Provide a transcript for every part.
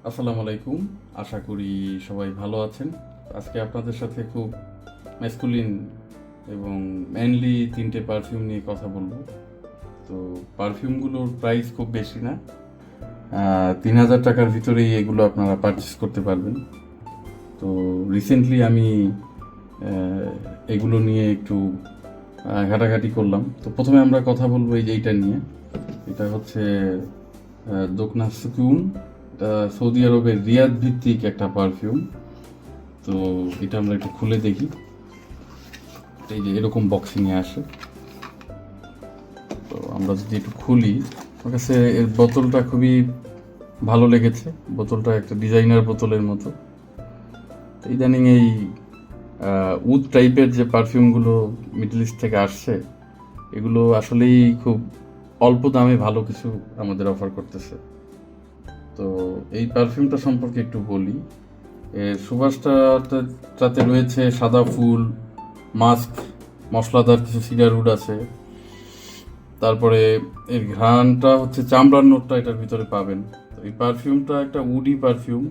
আসসালামু আলাইকুম। আশা করি সবাই ভালো আছেন। আজকে আপনাদের সাথে খুব ম্যাসকুলিন এবং মেনলি 3টে পারফিউম নিয়ে কথা বলবো। তো পারফিউমগুলোর প্রাইস খুব বেশি না, 3000 টাকার ভিতরেই এগুলো আপনারা পারচেস করতে পারবেন। তো রিসেন্টলি আমি আহ, এগুলো নিয়ে একটু ঘাটাঘাটি করলাম। তো প্রথমে আমরা কথা বলবো এইটা নিয়ে। এটা হচ্ছে দোকনা সুকুন। এটা সৌদি আরবের রিয়াদ ভিত্তিক একটা পারফিউম। তো এটা আমরা একটু খুলে দেখি। এই যে এরকম বক্সিংয়ে আসে। তো আমরা যদি একটু খুলি, আমার কাছে এর বোতলটা খুবই ভালো লেগেছে। বোতলটা একটা ডিজাইনার বোতলের মতো। তো ইদানিং এই উড টাইপের যে পারফিউমগুলো মিডল ইস্ট থেকে আসছে, এগুলো আসলেই খুব অল্প দামে ভালো কিছু আমাদের অফার করতেছে। তো এই পারফিউমটা সম্পর্কে একটু বলি। এর সুবাসটাতে রয়েছে সাদা ফুল, মাস্ক, মশলাদার কিছু সিডার উড আছে। তারপরে এর ঘ্রাণটা হচ্ছে চামড়ার নোটটা এটার ভিতরে পাবেন। তো এই পারফিউমটা একটা উডি পারফিউম।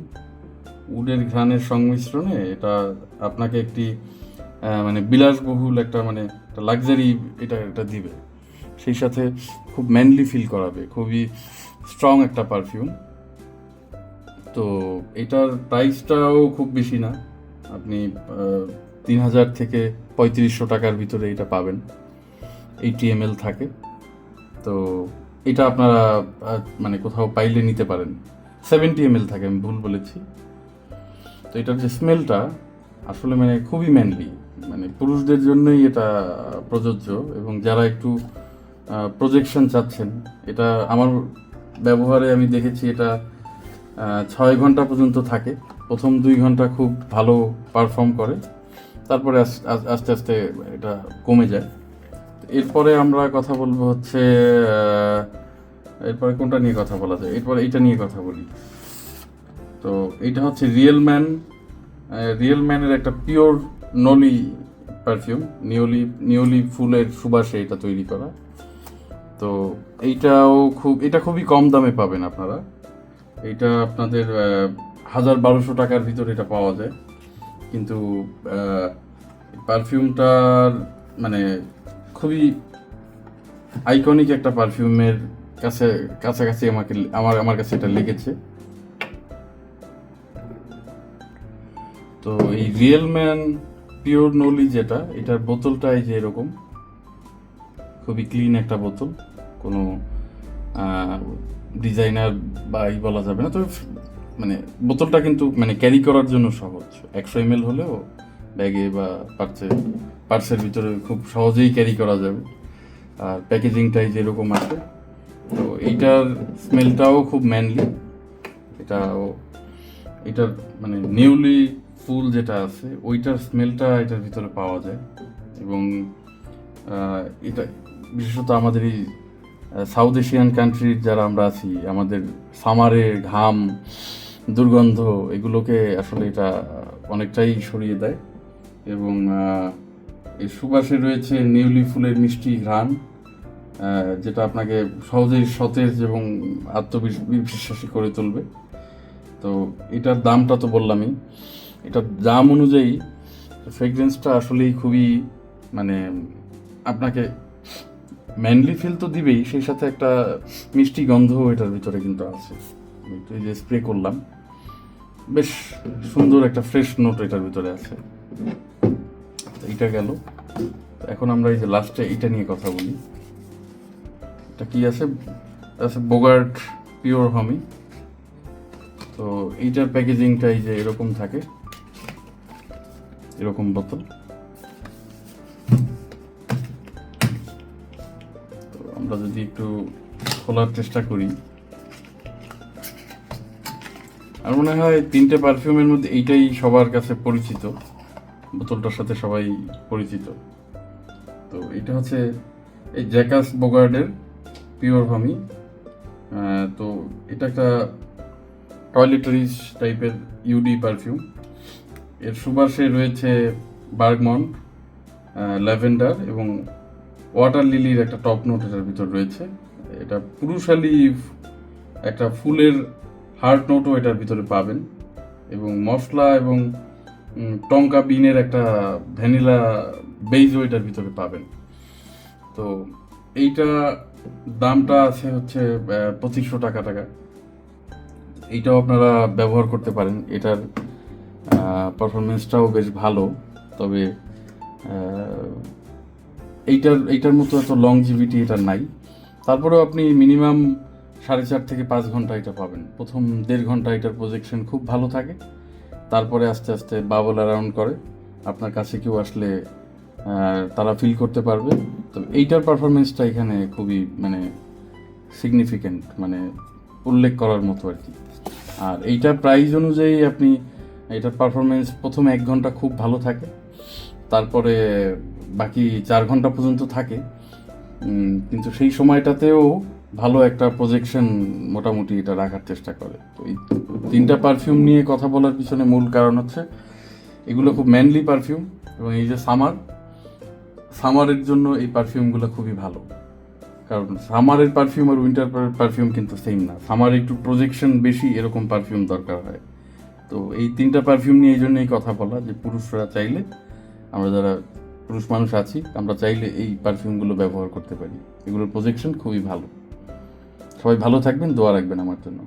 উডের ঘ্রাণের সংমিশ্রণে এটা আপনাকে একটি মানে বিলাসবহুল একটা মানে একটা লাক্সারি এটা দিবে। সেই সাথে খুব ম্যানলি ফিল করাবে, খুবই স্ট্রং একটা পারফিউম। তো এটার প্রাইসটাও খুব বেশি না। আপনি 3000 থেকে 3500 টাকার ভিতরে এটা পাবেন। 80 ml থাকে। তো এটা আপনারা মানে কোথাও পাইলে নিতে পারেন। 70 ml থাকে, আমি ভুল বলেছি। তো এটার যে স্মেলটা আসলে মানে খুবই ম্যানলি, মানে পুরুষদের জন্যই এটা প্রযোজ্য। এবং যারা একটু প্রজেকশন চাচ্ছেন, এটা আমার ব্যবহারে আমি দেখেছি এটা 6 ঘন্টা পর্যন্ত থাকে। প্রথম 2 ঘন্টা খুব ভালো পারফর্ম করে, তারপরে আস্তে আস্তে এটা কমে যায়। এরপরে আমরা কথা বলবো হচ্ছে এরপরে কোনটা নিয়ে কথা বলা যায়, এরপরে এইটা নিয়ে কথা বলি। তো এইটা হচ্ছে রিয়েল ম্যানের একটা পিওর নলি পারফিউম। নিওলি ফুলের সুবাসে এটা তৈরি করা। তো এটা খুবই কম দামে পাবেন আপনারা। এইটা আপনাদের 1000-1200 টাকার ভিতরে এটা পাওয়া যায়। কিন্তু পারফিউমটার মানে খুবই আইকনিক একটা পারফিউমের কাছে কাছাকাছি আমার কাছে এটা লেগেছে। তো এই রিয়েল ম্যান পিওর নলি যেটা, এটার বোতলটা এই যে এরকম খুবই ক্লিন একটা বোতল। কোনো ডিজাইনার বা বলা যাবে না, তবে মানে বোতলটা কিন্তু মানে ক্যারি করার জন্য সহজ। 100 ml হলেও ব্যাগে বা পার্সের ভিতরে খুব সহজেই ক্যারি করা যাবে। আর প্যাকেজিংটাই যেরকম আছে। তো এইটার স্মেলটাও খুব ম্যানলি। এটাও এটার মানে নিউলি ফুল যেটা আছে ওইটার স্মেলটা এটার ভিতরে পাওয়া যায়। এবং এটা বিশেষত আমাদের এই সাউথ এশিয়ান কান্ট্রির যারা আমরা আছি, আমাদের সামারের ঘাম, দুর্গন্ধ, এগুলোকে আসলে এটা অনেকটাই সরিয়ে দেয়। এবং এই সুবাসে রয়েছে নিউলি ফুলের মিষ্টি ঘ্রাণ, যেটা আপনাকে সহজেই সতেজ এবং আত্মবিশ্বাসী করে তুলবে। তো এটার দামটা তো বললামই। এটার দাম অনুযায়ী ফ্রেগরেন্সটা আসলেই খুবই মানে আপনাকে ম্যানলি ফিল তো দিবেই, সেই সাথে একটা মিষ্টি গন্ধ এটার ভিতরে কিন্তু আছে। আমি একটু এই যে স্প্রে করলাম, বেশ সুন্দর একটা ফ্রেশ নোট এটার ভিতরে আছে। তো এইটা গেল। এখন আমরা এই যে লাস্টে এইটা নিয়ে কথা বলি। এটা কি আছে? আছে বোগার্ট পিওর হমি। তো এইটার প্যাকেজিংটা এই যে এরকম থাকে, এরকম বোতল। তো আমরা যদি একটু খোলার চেষ্টা করি, আর মনে হয় 3টে পারফিউমের মধ্যে এইটাই সবার কাছে পরিচিত, বোতলটার সাথে সবাই পরিচিত। তো এটা হচ্ছে এই জ্যাকাস বোগার্ডের পিওর হামি। তো এটা একটা টয়লেটারিজ টাইপের ইউডি পারফিউম। এর সুবাসে রয়েছে বার্গমন্ড, ল্যাভেন্ডার এবং ওয়াটার লিলির একটা টপ নোট এটার ভিতর রয়েছে। এটা পুরুষালি একটা ফুলের হার্ট নোটও এটার ভিতরে পাবেন, এবং মশলা এবং টঙ্কা বিনের একটা ভ্যানিলা বেইজও এটার ভিতরে পাবেন। তো এইটা দামটা আছে হচ্ছে 2500 টাকা। এইটাও আপনারা ব্যবহার করতে পারেন। এটার পারফরমেন্সটাও বেশ ভালো, তবে এইটার মতো এত লংজিভিটি এটার নাই। তারপরেও আপনি মিনিমাম 4.5 থেকে 5 ঘন্টা এটা পাবেন। প্রথম 1.5 ঘন্টা এটার প্রজেকশন খুব ভালো থাকে, তারপরে আস্তে আস্তে বাবল অ্যারাউন্ড করে। আপনার কাছে কেউ আসলে তারা ফিল করতে পারবে। তো এইটার পারফরমেন্সটা এখানে খুবই মানে সিগনিফিক্যান্ট, মানে উল্লেখ করার মতো আর কি। আর এইটার প্রাইস অনুযায়ী আপনি এটার পারফরমেন্স প্রথম 1 ঘন্টা খুব ভালো থাকে, তারপরে বাকি 4 ঘন্টা পর্যন্ত থাকে। কিন্তু সেই সময়টাতেও ভালো একটা প্রজেকশন মোটামুটি এটা রাখার চেষ্টা করে। তো এই 3টা পারফিউম নিয়ে কথা বলার পিছনে মূল কারণ হচ্ছে এগুলো খুব ম্যানলি পারফিউম, এবং এই যে সামারের জন্য এই পারফিউমগুলো খুবই ভালো। কারণ সামারের পারফিউম আর উইন্টার পারফিউম কিন্তু সেম না। সামারে একটু প্রজেকশন বেশি, এরকম পারফিউম দরকার হয়। তো এই 3টা পারফিউম নিয়ে এই জন্যই কথা বলা, যে পুরুষরা চাইলে, আমরা যারা পুরুষ মানুষ আছি, আমরা চাইলে এই পারফিউমগুলো ব্যবহার করতে পারি। এগুলোর প্রজেকশন খুবই ভালো। সবাই ভালো থাকবেন, দোয়া রাখবেন আমার জন্য।